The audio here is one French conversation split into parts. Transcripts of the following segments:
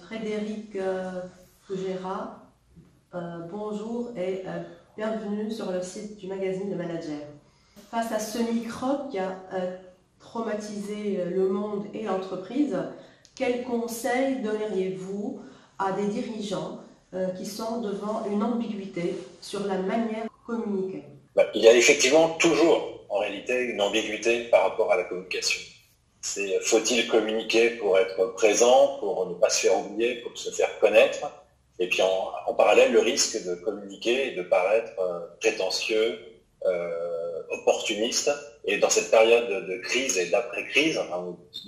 Frédéric Fougera, bonjour et bienvenue sur le site du magazine Le Manager. Face à ce microbe qui a traumatisé le monde et l'entreprise, quels conseils donneriez-vous à des dirigeants qui sont devant une ambiguïté sur la manière de communiquer? Il y a effectivement toujours, en réalité, une ambiguïté par rapport à la communication. Faut-il communiquer pour être présent, pour ne pas se faire oublier, pour se faire connaître? Et puis en parallèle, le risque de communiquer et de paraître prétentieux, opportuniste. Et dans cette période de crise et d'après-crise,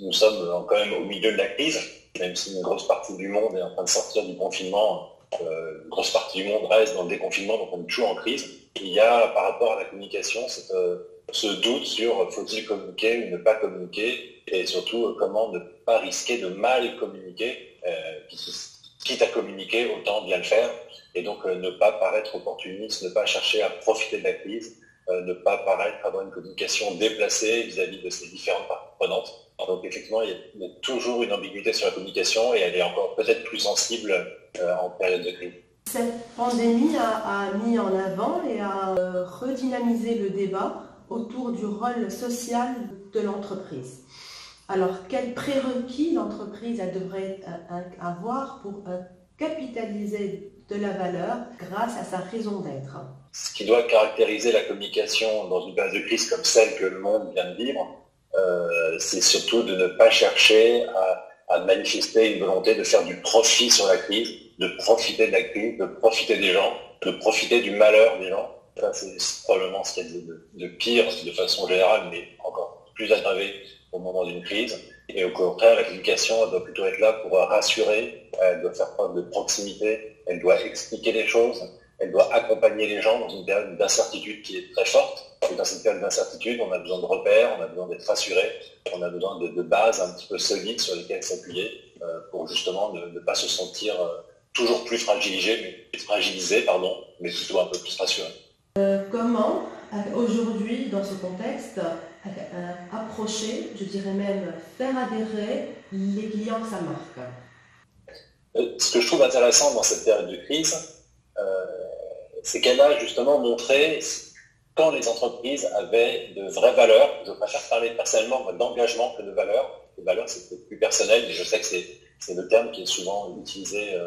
nous sommes quand même au milieu de la crise, même si une grosse partie du monde est en train de sortir du confinement, une grosse partie du monde reste dans le déconfinement, donc on est toujours en crise. Il y a par rapport à la communication ce doute sur faut-il communiquer ou ne pas communiquer, et surtout comment ne pas risquer de mal communiquer, quitte à communiquer, autant bien le faire, et donc ne pas paraître opportuniste, ne pas chercher à profiter de la crise, ne pas paraître avoir une communication déplacée vis-à-vis de ces différentes parties prenantes. Donc effectivement, il y a toujours une ambiguïté sur la communication, et elle est encore peut-être plus sensible en période de crise. Cette pandémie a mis en avant et a redynamisé le débat autour du rôle social de l'entreprise. Alors, quels prérequis l'entreprise devrait avoir pour capitaliser de la valeur grâce à sa raison d'être? Ce qui doit caractériser la communication dans une période de crise comme celle que le monde vient de vivre, c'est surtout de ne pas chercher à manifester une volonté de faire du profit sur la crise, de profiter de la crise, de profiter des gens, de profiter du malheur des gens. Ça, c'est probablement ce qu'il y a de pire de façon générale, mais encore plus aggravé au moment d'une crise. Et au contraire, la communication, elle doit plutôt être là pour rassurer, elle doit faire preuve de proximité, elle doit expliquer les choses, elle doit accompagner les gens dans une période d'incertitude qui est très forte. Et dans cette période d'incertitude, on a besoin de repères, on a besoin d'être rassuré, on a besoin de bases un petit peu solides sur lesquelles s'appuyer pour justement ne pas se sentir toujours plus fragilisé, mais plutôt un peu plus rassuré. Comment, aujourd'hui, dans ce contexte, approcher, je dirais même faire adhérer les clients à sa marque? Ce que je trouve intéressant dans cette période de crise, c'est qu'elle a justement montré quand les entreprises avaient de vraies valeurs. Je préfère parler personnellement d'engagement que de valeurs. Les valeurs, c'est peut-être plus personnel, mais je sais que c'est le terme qui est souvent utilisé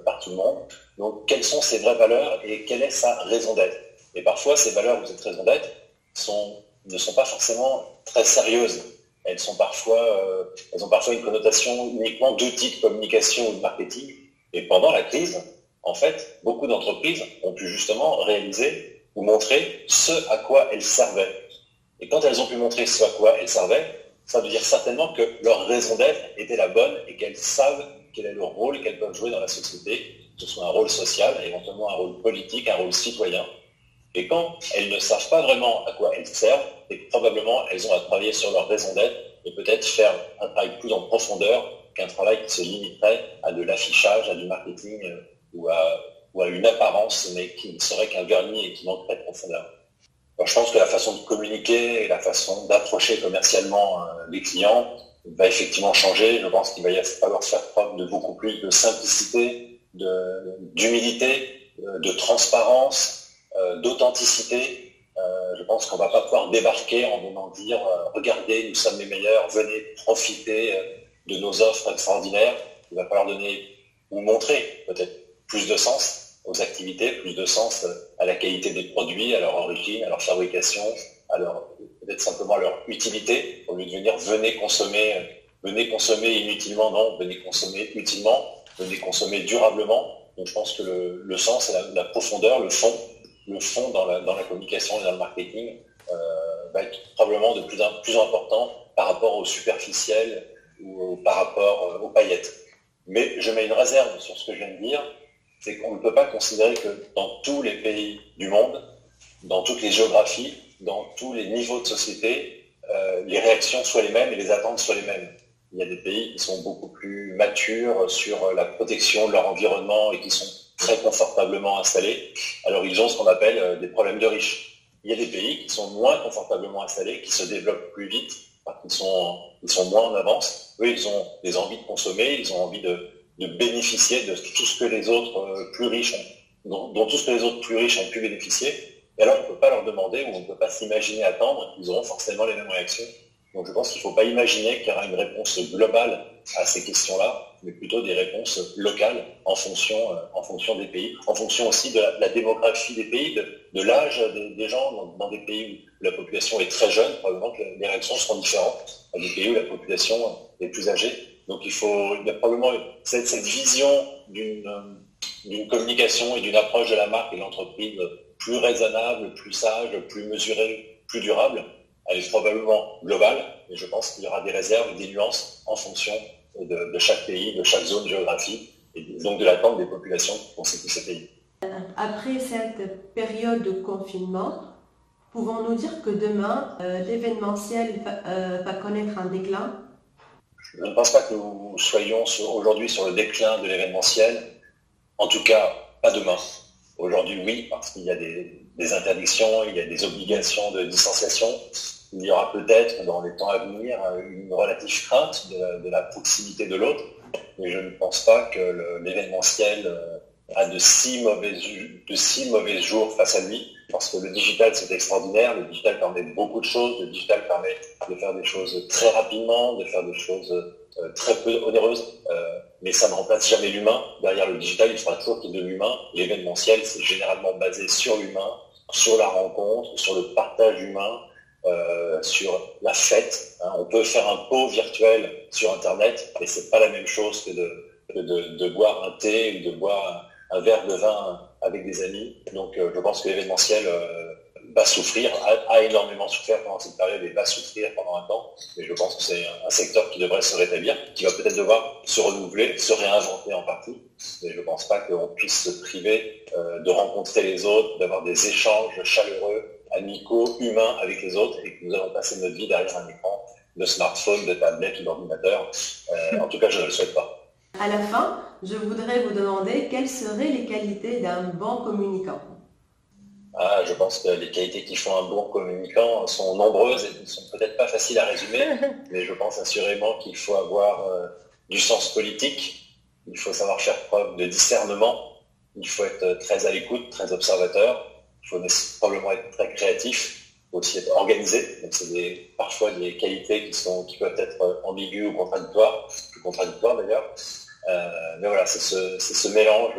par tout le monde. Donc, quelles sont ces vraies valeurs et quelle est sa raison d'être? Et parfois, ces valeurs ou cette raison d'être ne sont pas forcément très sérieuses. Elles ont parfois une connotation uniquement d'outils de communication ou de marketing. Et pendant la crise, en fait, beaucoup d'entreprises ont pu justement réaliser ou montrer ce à quoi elles servaient. Et quand elles ont pu montrer ce à quoi elles servaient, ça veut dire certainement que leur raison d'être était la bonne et qu'elles savent quel est le rôle qu'elles peuvent jouer dans la société, que ce soit un rôle social, éventuellement un rôle politique, un rôle citoyen. Et quand elles ne savent pas vraiment à quoi elles servent, et probablement elles ont à travailler sur leur raison d'être et peut-être faire un travail plus en profondeur qu'un travail qui se limiterait à de l'affichage, à du marketing ou à une apparence, mais qui ne serait qu'un vernis et qui manquerait de profondeur. Alors, je pense que la façon de communiquer et la façon d'approcher commercialement les clients va effectivement changer. Je pense qu'il va falloir faire preuve de beaucoup plus de simplicité, d'humilité, de transparence, d'authenticité. Je pense qu'on ne va pas pouvoir débarquer en venant dire regardez, nous sommes les meilleurs, venez profiter de nos offres extraordinaires. Il va falloir donner ou montrer peut-être plus de sens aux activités, plus de sens à la qualité des produits, à leur origine, à leur fabrication, peut-être simplement à leur utilité, au lieu de venir venez consommer inutilement, non, venez consommer utilement, venez consommer durablement. Donc je pense que le sens et la profondeur, le fond dans la communication et dans le marketing va être probablement de plus important par rapport au superficiel ou par rapport aux paillettes. Mais je mets une réserve sur ce que je viens de dire, c'est qu'on ne peut pas considérer que dans tous les pays du monde, dans toutes les géographies, dans tous les niveaux de société, les réactions soient les mêmes et les attentes soient les mêmes. Il y a des pays qui sont beaucoup plus matures sur la protection de leur environnement et qui sont très confortablement installés. Alors ils ont ce qu'on appelle des problèmes de riches. Il y a des pays qui sont moins confortablement installés, qui se développent plus vite, parce qu'ils sont moins en avance. Eux, ils ont des envies de consommer, ils ont envie de de bénéficier de tout ce que les autres plus riches dont tout ce que les autres plus riches ont pu bénéficier. Et alors, on ne peut pas leur demander ou on ne peut pas s'imaginer attendre qu'ils auront forcément les mêmes réactions. Donc je pense qu'il ne faut pas imaginer qu'il y aura une réponse globale à ces questions-là, mais plutôt des réponses locales en fonction des pays, en fonction aussi de la démographie des pays, de l'âge des gens dans des pays où la population est très jeune, probablement que les réactions seront différentes à des pays où la population est plus âgée. Donc il y a probablement cette vision d'une communication et d'une approche de la marque et de l'entreprise plus raisonnable, plus sage, plus mesurée, plus durable. Elle est probablement globale, mais je pense qu'il y aura des réserves et des nuances en fonction de chaque pays, de chaque zone géographique, et donc de l'attente des populations qui constituent ces pays. Après cette période de confinement, pouvons-nous dire que demain, l'événementiel va connaître un déclin? Je ne pense pas que nous soyons aujourd'hui sur le déclin de l'événementiel, en tout cas pas demain. Aujourd'hui, oui, parce qu'il y a des interdictions, il y a des obligations de distanciation. Il y aura peut-être dans les temps à venir une relative crainte de la proximité de l'autre, mais je ne pense pas que l'événementiel a de si mauvais jours face à lui, parce que le digital c'est extraordinaire, le digital permet beaucoup de choses, le digital permet de faire des choses très rapidement, de faire des choses très peu onéreuses, mais ça ne remplace jamais l'humain. Derrière le digital, il faudra toujours qu'il y ait de l'humain. L'événementiel, c'est généralement basé sur l'humain, sur la rencontre, sur le partage humain, sur la fête. On peut faire un pot virtuel sur Internet, mais c'est pas la même chose que de boire un thé ou de boire un verre de vin avec des amis. Donc je pense que l'événementiel va souffrir, a énormément souffert pendant cette période et va souffrir pendant un temps. Mais je pense que c'est un secteur qui devrait se rétablir, qui va peut-être devoir se renouveler, se réinventer en partie. Mais je ne pense pas qu'on puisse se priver de rencontrer les autres, d'avoir des échanges chaleureux, amicaux, humains avec les autres, et que nous allons passer notre vie derrière un écran de smartphone, de tablette ou d'ordinateur. En tout cas, je ne le souhaite pas. À la fin, je voudrais vous demander quelles seraient les qualités d'un bon communicant. Je pense que les qualités qui font un bon communicant sont nombreuses et ne sont peut-être pas faciles à résumer, mais je pense assurément qu'il faut avoir du sens politique, il faut savoir faire preuve de discernement, il faut être très à l'écoute, très observateur, il faut probablement être très créatif, il faut aussi être organisé. Donc c'est parfois des qualités qui peuvent être ambiguës ou contradictoires, plus contradictoires d'ailleurs. Mais voilà, c'est ce mélange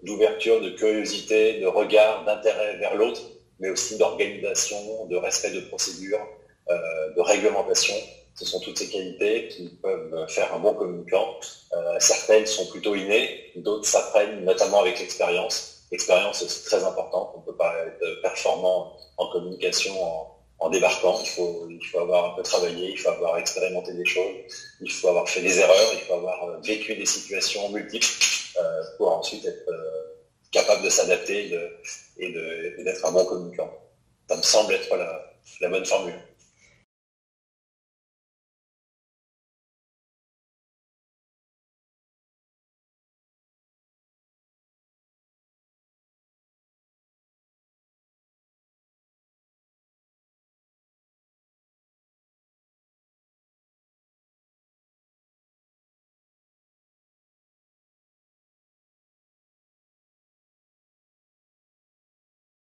d'ouverture, de curiosité, de regard, d'intérêt vers l'autre, mais aussi d'organisation, de respect de procédures, de réglementation. Ce sont toutes ces qualités qui peuvent faire un bon communicant. Certaines sont plutôt innées, d'autres s'apprennent, notamment avec l'expérience. L'expérience, c'est très important. On ne peut pas être performant en communication en débarquant. Il faut avoir un peu travaillé, il faut avoir expérimenté des choses, il faut avoir fait des erreurs, il faut avoir vécu des situations multiples pour ensuite être capable de s'adapter et d'être un bon communicant. Ça me semble être la bonne formule.